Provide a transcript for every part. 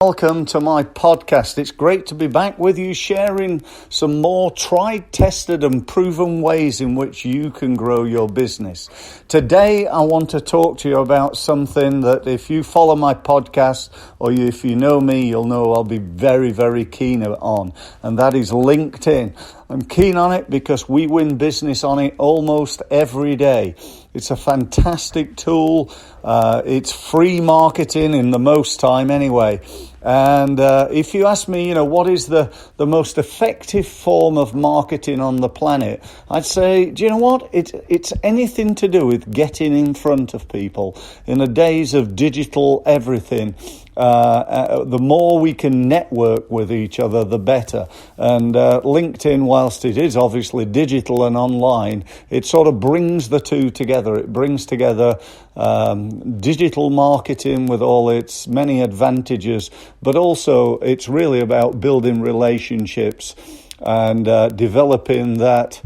Welcome to my podcast. It's great to be back with you, sharing some more tried, tested and proven ways in which you can grow your business. Today, I want to talk to you about something that if you follow my podcast or if you know me, you'll know I'll be very, very keen on, and that is LinkedIn. I'm keen on it because we win business on it almost every day. It's a fantastic tool. It's free marketing in the most time anyway. And if you ask me, what is the most effective form of marketing on the planet, I'd say, do you know what? It's anything to do with getting in front of people. In the days of digital everything, the more we can network with each other, the better. And LinkedIn, whilst it is obviously digital and online, it sort of brings the two together. It brings together digital marketing with all its many advantages, but also it's really about building relationships and developing that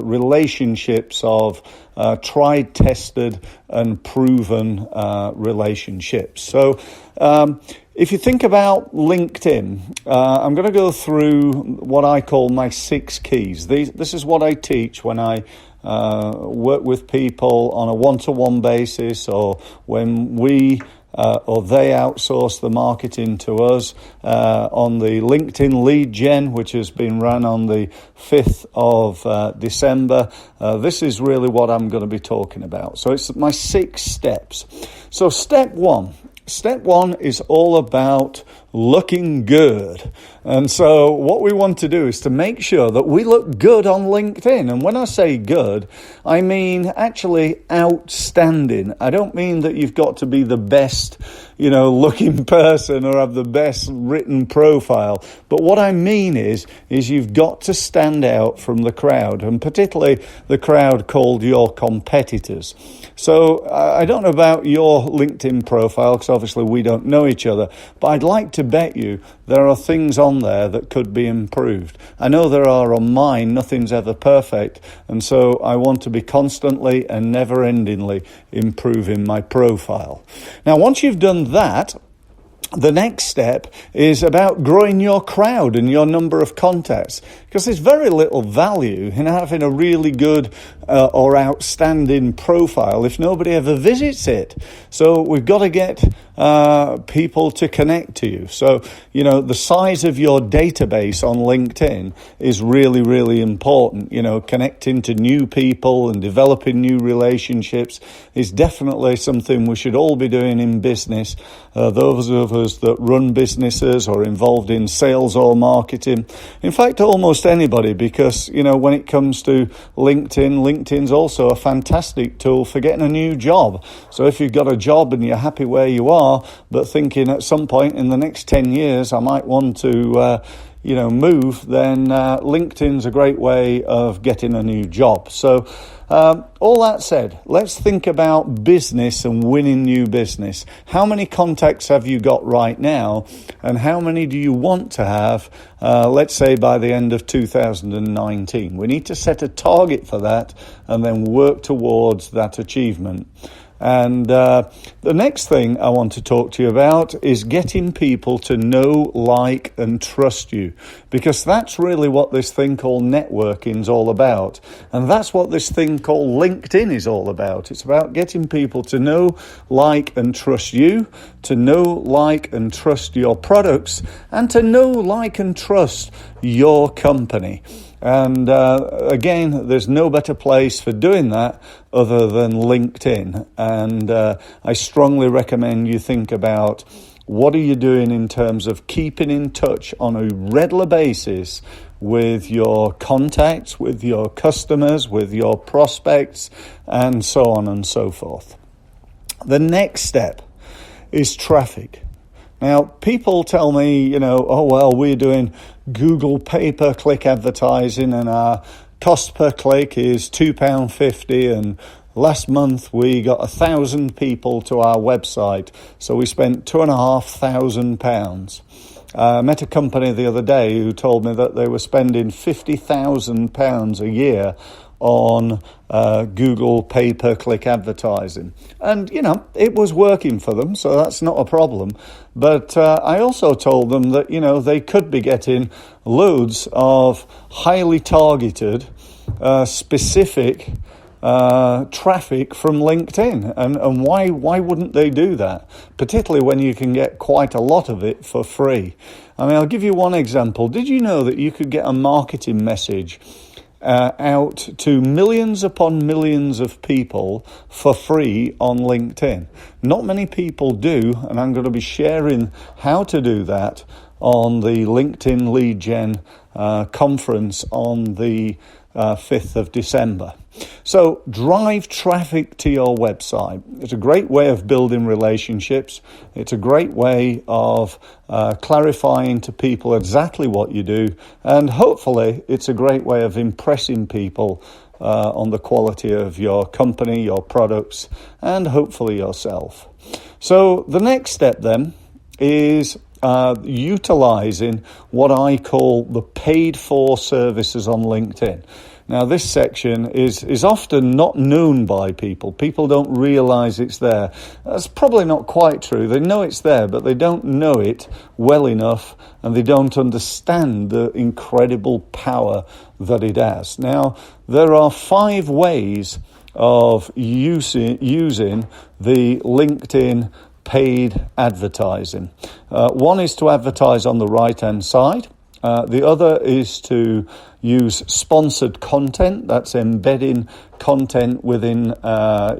relationships of tried, tested and proven relationships. So if you think about LinkedIn, I'm going to go through what I call my 6 keys. This is what I teach when I work with people on a one-to-one basis, or when we or they outsource the marketing to us on the LinkedIn Lead Gen, which has been run on the 5th of December. This is really what I'm going to be talking about. So it's my 6 steps. So step one is all about looking good. And so what we want to do is to make sure that we look good on LinkedIn. And when I say good, I mean actually outstanding. I don't mean that you've got to be the best, looking person or have the best written profile. But what I mean is you've got to stand out from the crowd, and particularly the crowd called your competitors. So I don't know about your LinkedIn profile, because obviously we don't know each other, but I'd like to bet you there are things on there that could be improved. I know there are on mine. Nothing's ever perfect, and so I want to be constantly and never-endingly improving my profile. Now, once you've done that, the next step is about growing your crowd and your number of contacts, because there's very little value in having a really good or outstanding profile if nobody ever visits it. So we've got to get people to connect to you. So, the size of your database on LinkedIn is really, really important. Connecting to new people and developing new relationships is definitely something we should all be doing in business. Those of us that run businesses or involved in sales or marketing. In fact, almost anybody, because, when it comes to LinkedIn's also a fantastic tool for getting a new job. So if you've got a job and you're happy where you are, but thinking at some point in the next 10 years, I might want to, move, then LinkedIn's a great way of getting a new job. So all that said, let's think about business and winning new business. How many contacts have you got right now, and how many do you want to have, let's say, by the end of 2019? We need to set a target for that and then work towards that achievement. And the next thing I want to talk to you about is getting people to know, like, and trust you, because that's really what this thing called networking is all about. And that's what this thing called LinkedIn is all about. It's about getting people to know, like, and trust you, to know, like, and trust your products, and to know, like, and trust your company. And again, there's no better place for doing that other than LinkedIn. And I strongly recommend you think about what are you doing in terms of keeping in touch on a regular basis with your contacts, with your customers, with your prospects, and so on and so forth. The next step is traffic. Now, people tell me, we're doing Google pay-per-click advertising and our cost per click is £2.50, and last month we got 1,000 people to our website, so we spent £2,500. I met a company the other day who told me that they were spending £50,000 a year on Google pay-per-click advertising. And, it was working for them, so that's not a problem. But I also told them that, they could be getting loads of highly targeted, specific traffic from LinkedIn. And why wouldn't they do that? Particularly when you can get quite a lot of it for free. I mean, I'll give you one example. Did you know that you could get a marketing message out to millions upon millions of people for free on LinkedIn? Not many people do, and I'm going to be sharing how to do that on the LinkedIn Lead Gen conference on the 5th of December. So drive traffic to your website. It's a great way of building relationships. It's a great way of clarifying to people exactly what you do. And hopefully it's a great way of impressing people on the quality of your company, your products, and hopefully yourself. So the next step then is utilizing what I call the paid for services on LinkedIn. Now, this section is often not known by people. People don't realize it's there. That's probably not quite true. They know it's there, but they don't know it well enough, and they don't understand the incredible power that it has. Now, there are 5 ways of using the LinkedIn paid advertising. One is to advertise on the right-hand side. The other is to use sponsored content. That's embedding content within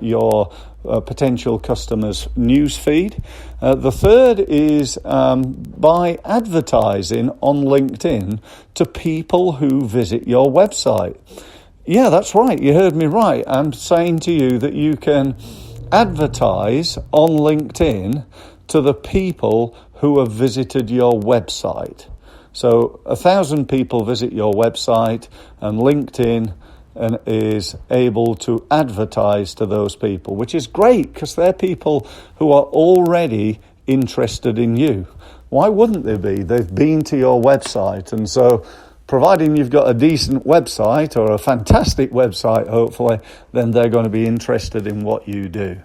your potential customers' news feed. The third is by advertising on LinkedIn to people who visit your website. Yeah, that's right. You heard me right. I'm saying to you that you can advertise on LinkedIn to the people who have visited your website. So 1,000 people visit your website, and LinkedIn is able to advertise to those people, which is great because they're people who are already interested in you. Why wouldn't they be? They've been to your website, and so providing you've got a decent website or a fantastic website, hopefully, then they're going to be interested in what you do.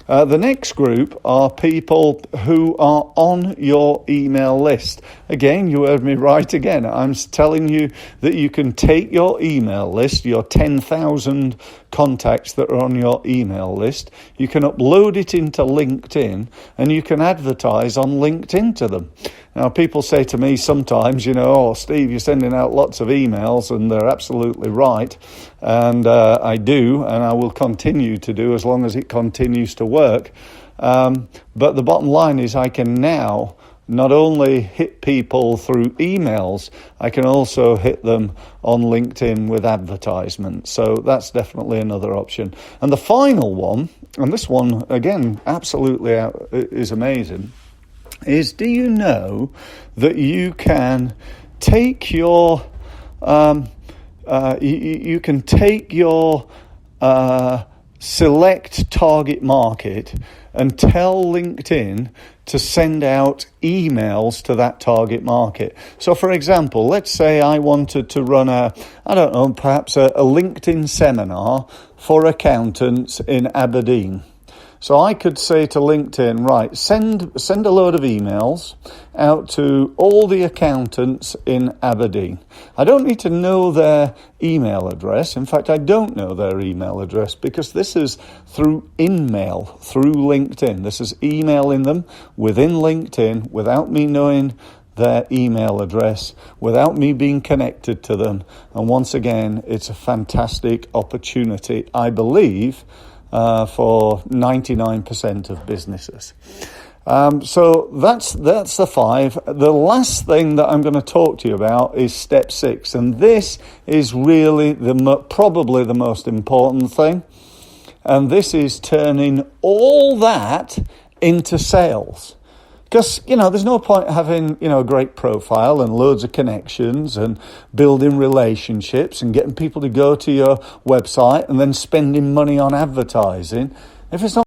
The next group are people who are on your email list. Again, you heard me right again. I'm telling you that you can take your email list, your 10,000 contacts that are on your email list, you can upload it into LinkedIn, and you can advertise on LinkedIn to them. Now, people say to me sometimes, oh, Steve, you're sending out lots of emails, and they're absolutely right. And I do, and I will continue to do as long as it continues to work. But the bottom line is I can now not only hit people through emails, I can also hit them on LinkedIn with advertisements. So that's definitely another option. And the final one, and this one, again, absolutely is amazing, is do you know that you can take your select target market and tell LinkedIn to send out emails to that target market. So, for example, let's say I wanted to run perhaps a LinkedIn seminar for accountants in Aberdeen. So I could say to LinkedIn, right, send a load of emails out to all the accountants in Aberdeen. I don't need to know their email address. In fact, I don't know their email address because this is through InMail, through LinkedIn. This is emailing them within LinkedIn without me knowing their email address, without me being connected to them. And once again, it's a fantastic opportunity, I believe, for 99% of businesses. So that's the 5. The last thing that I'm going to talk to you about is step 6, and this is really probably the most important thing. And this is turning all that into sales. Because, there's no point having, a great profile and loads of connections and building relationships and getting people to go to your website and then spending money on advertising if it's not